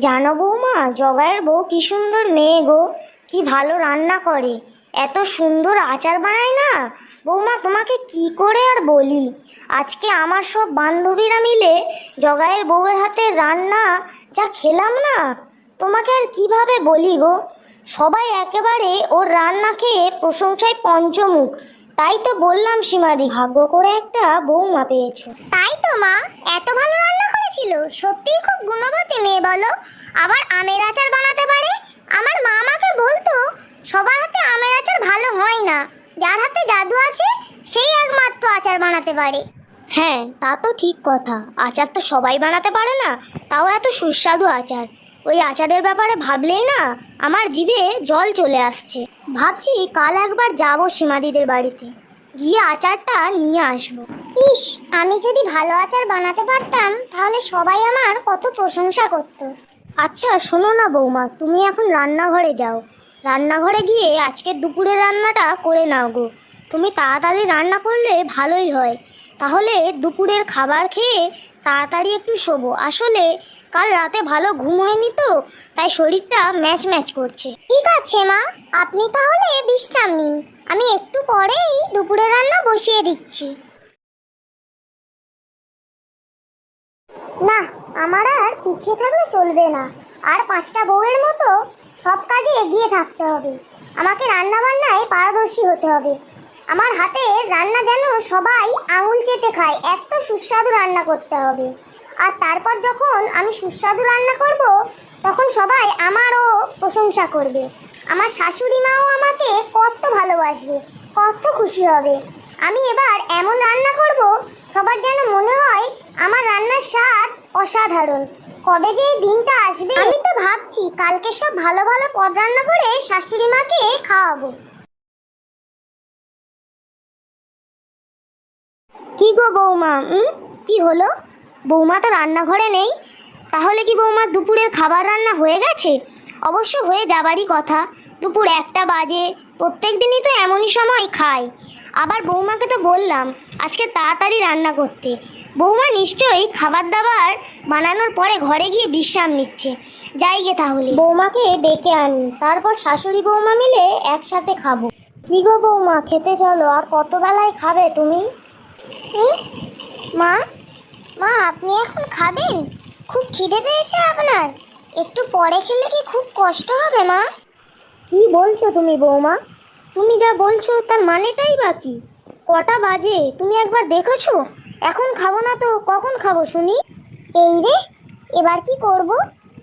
জানো বৌমা, জগাইয়ের বউ কি সুন্দর মেয়ে গো, কি ভালো রান্না করে, এত সুন্দর আচার বানায় না। বৌমা তোমাকে কি করে আর বলি, আজকে আমার সব বান্ধবীরা মিলে জগাইয়ের বউয়ের হাতে রান্না যা খেলাম না, তোমাকে আর কিভাবে বলি গো। সবাই একেবারে ওর রান্না খেয়ে প্রশংসায় পঞ্চমুখ। তাই তো বললাম সীমাদি, ভাগ্য করে একটা বৌমা পেয়েছো। তাই তো মা, এত ভালো রান্না করেছিল, সত্যিই খুব গুণবতী মেয়ে বলো। আবার আমের আচার বানাতে পারে। আমার মা আমাকে বলতো সবার হাতে আমের আচার ভালো হয় না, যার হাতে জাদু আছে সেই একমাত্র আচার বানাতে পারে। হ্যাঁ, তা তো ঠিক কথা, আচার তো সবাই বানাতে পারে না, তাও এত সুস্বাদু আচার। ওই আচারের ব্যাপারে ভাবলেই না আমার জিভে জল চলে আসছে। ভাবছি কাল একবার যাবো সীমাদিদের বাড়িতে, গিয়ে আচারটা নিয়ে আসবো। ইস, আমি যদি ভালো আচার বানাতে পারতাম তাহলে সবাই আমার কত প্রশংসা করতো। আচ্ছা শোনো না বৌমা, তুমি এখন রান্নাঘরে যাও, রান্নাঘরে গিয়ে আজকের দুপুরের রান্নাটা করে নাও গো। তুমি তাড়াতাড়ি রান্না করলে ভালোই হয়, তাহলে দুপুরের খাবার খেয়ে তাড়াতাড়ি একটু শোবো। আসলে কাল রাতে ভালো ঘুম হয়নি তো, তাই শরীরটা ম্যাচ ম্যাচ করছে। ঠিক আছে মা, আপনি তাহলে বিশ্রাম নিন, আমি একটু পরেই দুপুরের রান্না বসিয়ে দিচ্ছি। না, আমার আর পিছিয়ে থাকলে চলবে না, আর 5টা বউয়ের মতো সব কাজে এগিয়ে থাকতে হবে। আমাকে রান্না বান্নায় পারদর্শী হতে হবে। আমার হাতে রান্না যেন সবাই আঙুল চেটে খায়, এত সুস্বাদু রান্না করতে হবে। আর তারপর যখন আমি সুস্বাদু রান্না করব, তখন সবাই আমারও প্রশংসা করবে। আমার শাশুড়ি মাও আমাকে কত ভালোবাসবে, কত খুশি হবে। আমি এবার এমন রান্না করব সবার যেন মনে হয় আমার রান্নার স্বাদ অসাধারণ। কবে যে এই দিনটা আসবে, আমি তো ভাবছি কালকে সব ভালো ভালো পদ রান্না করে শাশুড়ি মাকে খাওয়াবো। কি গো বৌমা, কি হলো? বৌমা তো রান্নাঘরে নেই, তাহলে কি বৌমার দুপুরের খাবার রান্না হয়ে গেছে? অবশ্য হয়ে যাবারই কথা, দুপুর 1টা বাজে, প্রত্যেক দিনই তো এমনই সময় খাই। আবার বৌমাকে তো বললাম আজকে তাড়াতাড়ি রান্না করতে। বৌমা নিশ্চয়ই খাবার দাবার বানানোর পরে ঘরে গিয়ে বিশ্রাম নিচ্ছে। যাই গে তাহলে, বৌমাকে ডেকে আনি, তারপর শাশুড়ি বৌমা মিলে একসাথে খাবো। কি গো বৌমা, খেতে চলো, আর কত বেলায় খাবে তুমি? মা, মা আপনি এখন খাবেন? খুব খিদে পেয়েছে আপনার? একটু পরে খেলে কি খুব কষ্ট হবে মা? কি বলছো তুমি বৌমা? তুমি যা বলছো তার মানেটাই বা কি? কটা বাজে তুমি একবার দেখেছো? এখন খাবো না তো কখন খাবো শুনি? এই রে, এবার কি করব?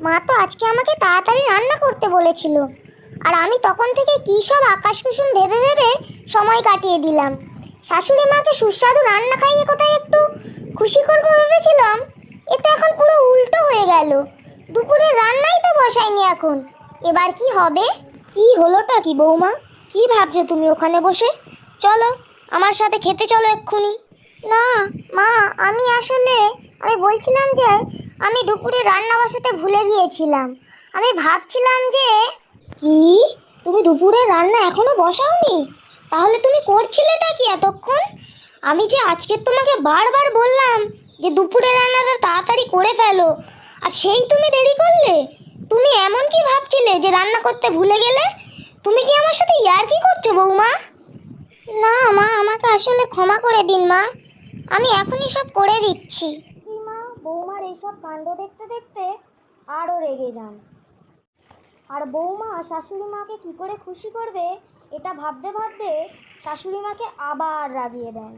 মা তো আজকে আমাকে তাড়াতাড়ি রান্না করতে বলেছিল, আর আমি তখন থেকে কী সব আকাশ কুসুম ভেবে ভেবে সময় কাটিয়ে দিলাম। শাশুড়ি মাকে সুস্বাদু রান্না খাইয়ে কোথায় একটু খুশি করবো ভেবেছিলাম, এ তো এখন পুরো উল্টো হয়ে গেল। দুপুরের রান্নাই তো বসাইনি এখন, এবার কি হবে? কি হলোটা কি বৌমা? কি ভাবছো তুমি ওখানে বসে? চলো আমার সাথে খেতে চলো এক্ষুনি। না মা, আমি বলছিলাম যে আমি দুপুরে রান্না বসাতে ভুলে গিয়েছিলাম। আমি ভাবছিলাম যে কি, তুমি দুপুরে রান্না এখনো বসাওনি? তাহলে তুমি করছিলেটা কি এতক্ষণ? আমি যে আজকে তোমাকে বারবার বললাম যে দুপুরে রান্নাটা তাড়াতাড়ি করে ফেলো, আর সেই তুমি দেরি করলে। তুমি এমন কি ভাবছিলে যে রান্না করতে ভুলে গেলে? তুমি কি আমার সাথে ইয়ার্কি করছো বৌমা? না মা, আমাকে আসলে ক্ষমা করে দিন মা, আমি এখনই সব করে দিচ্ছি। মা বৌমার এইসব কাণ্ড দেখতে দেখতে আরও রেগে যান, আর বৌমা শাশুড়ি মাকে কী করে খুশি করবে এটা ভাবতে ভাবতে শাশুড়ি মাকে আবার রাগিয়ে দেন।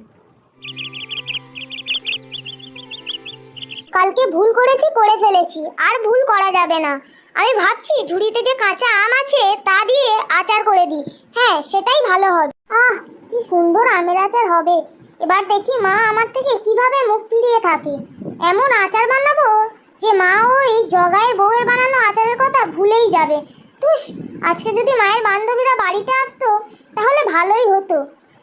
কালকে ভুল করেছি, করে ফেলেছি, আর ভুল করা যাবে না। আমি ভাবছি ঝুড়িতে যে কাঁচা আম আছে তা দিয়ে আচার করে দিই। হ্যাঁ, সেটাই ভালো হবে। আহ, কি সুন্দর আমের আচার হবে। এবার দেখি মা আমার থেকে কিভাবে মুখ ফিরিয়ে থাকে। এমন আচার বানাবো যে মা ওই জগায়ের বউয়ের বানানো আচারের কথা ভুলেই যাবে। তুস, আজকে যদি মায়ের বান্ধবীরা বাড়িতে আসতো তাহলে ভালোই হতো।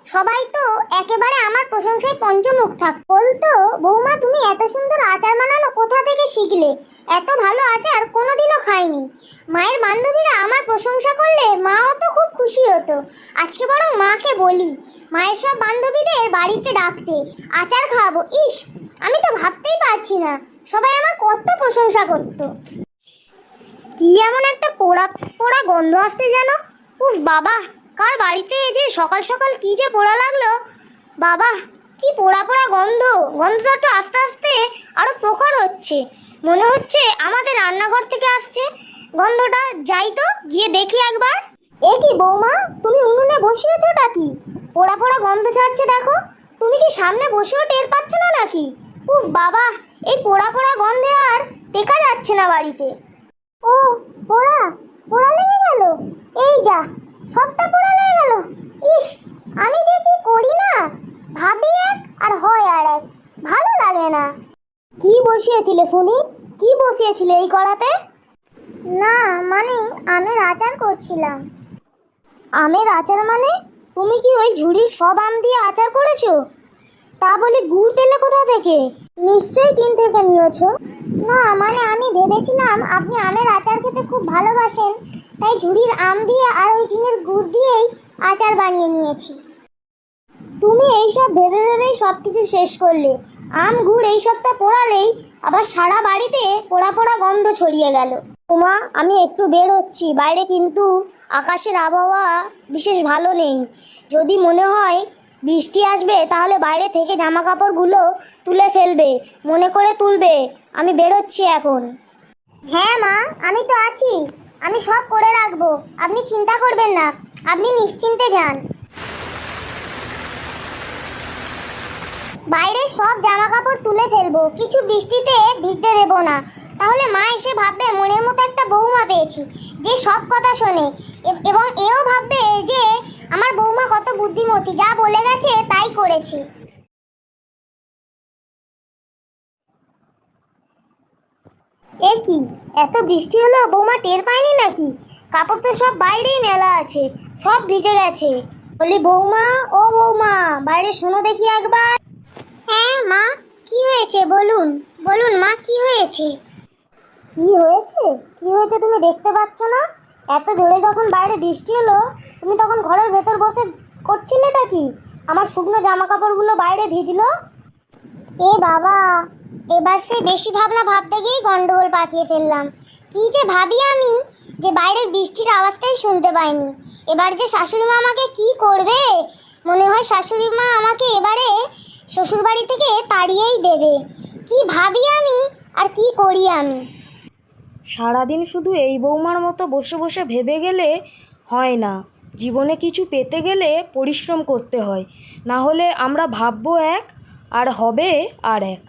সবাই তো একেবারে আমার প্রশংসায় পঞ্চমুখ থাক, বলতো বৌমা তুমি এত সুন্দর আচার বানানো কোথা থেকে শিখলে? এত ভালো আচার কোনোদিনও খাইনি। মায়ের বান্ধবীরা আমার প্রশংসা করলে মাও তো খুব খুশি হতো। আজকে বরং মাকে বলি মায়ের সব বান্ধবীদের বাড়িতে ডাকতে, আচার খাওয়াবো। ইস, আমি তো ভাবতেই পারছি না সবাই আমার কত প্রশংসা করতো। কি এমন একটা পোড়া পোড়া গন্ধ আসছে যেন। উফ বাবা, কার বাড়িতে যে সকাল সকাল কি যে পোড়া লাগলো। বাবা, কি পোড়া পোড়া গন্ধ। গন্ধটা তো আস্তে আস্তে আরো প্রখর হচ্ছে। মনে হচ্ছে আমাদের রান্নাঘর থেকে আসছে গন্ধটা। যাই তো গিয়ে দেখি একবার। এ কি বৌমা, তুমি উনুনে বসিয়েছোটা কি? পোড়া পোড়া গন্ধ ছাড়ছে দেখো। তুমি কি সামনে বসেও টের পাচ্ছ না নাকি? উফ বাবা, এই পোড়া পোড়া গন্ধে আর টেকা যাচ্ছে না বাড়িতে। ও, পোড়া পোড়া লেগে গেল। এই যা, সবটা পোড়া লেগে গেল। ইস, আমি যে কি করি না, ভাবি এক আর হয় আর এক, ভালো লাগে না। কি বসিয়েছিলে ফুনি? কি বসিয়েছিলে এই কড়াতে? না মানে, আমের আচার করছিলাম। আমের আচার মানে? তুমি কি ওই ঝুড়ির সব আম দিয়ে আচার করেছো? তা বলি গুড় পেলে কোথা থেকে? নিশ্চয়ই টিন থেকে নিয়েছো। না মানে, আমি ভেবেছিলাম আপনি আমের আচার খেতে খুব ভালোবাসেন, তাই ঝুড়ির আম দিয়ে আর ওই টিনের গুড় দিয়েই আচার বানিয়ে নিয়েছি। তুমি এইসব ভেবে ভেবেই সব কিছু শেষ করলে। আম গুড় এইসবটা পোড়ালেই আবার সারা বাড়িতে পোড়া পোড়া গন্ধ ছড়িয়ে গেল। উমা, আমি একটু বের হচ্ছি বাইরে, কিন্তু আকাশের আবহাওয়া বিশেষ ভালো নেই। যদি মনে হয় বৃষ্টি আসবে তাহলে বাইরে থেকে জামা কাপড়গুলো তুলে ফেলবে, মনে করে তুলবে। আমি বেরোচ্ছি এখন। হ্যাঁ মা, আমি তো আছি, আমি সব করে রাখবো, আপনি চিন্তা করবেন না, আপনি নিশ্চিন্তে যান। বাইরের সব জামা কাপড় তুলে ফেলবো, কিছু বৃষ্টিতে ভিজতে দেবো না। তাহলে মা এসে ভাববে মনের মতো একটা বৌমা পেয়েছি যে সব কথা শোনে, এবং এও ভাববে যে আমার বৌমা কত বুদ্ধিমতী, যা বলে গেছে তাই করেছে। এ কি, এত বৃষ্টি হলো, বৌমা টের পায়নি নাকি? কাপড় তো সব বাইরেই মেলা আছে, সব ভিজে গেছে। বলি বৌমা, ও বৌমা, বাইরে শোনো দেখি একবার। হ্যাঁ মা, কি হয়েছে বলুন? বলুন মা, কি হয়েছে? কি হয়েছে? কি হয়েছে তুমি দেখতে পাচ্ছ না? এত জোরে যখন বাইরে বৃষ্টি হলো, তুমি তখন ঘরের ভেতর বসে করছিলেটা কি? আমার শুকনো জামা কাপড়গুলো বাইরে ভিজলো। এ বাবা, এবার সে বেশি ভাবনা ভাবতে গিয়েই গন্ডগোল পাকিয়ে ফেললাম। কি যে ভাবি আমি, যে বাইরের বৃষ্টির আওয়াজটাই শুনতে পাইনি। এবার যে শাশুড়ি মা আমাকে কি করবে। মনে হয় শাশুড়ি মা আমাকে এবারে শ্বশুর বাড়ি থেকে তাড়িয়েই দেবে। কি ভাবি আমি আর কি করি আমি। সারাদিন শুধু এই বৌমার মতো বসে বসে ভেবে গেলে হয় না। জীবনে কিছু পেতে গেলে পরিশ্রম করতে হয়, না হলে আমরা ভাববো এক আর হবে আর এক।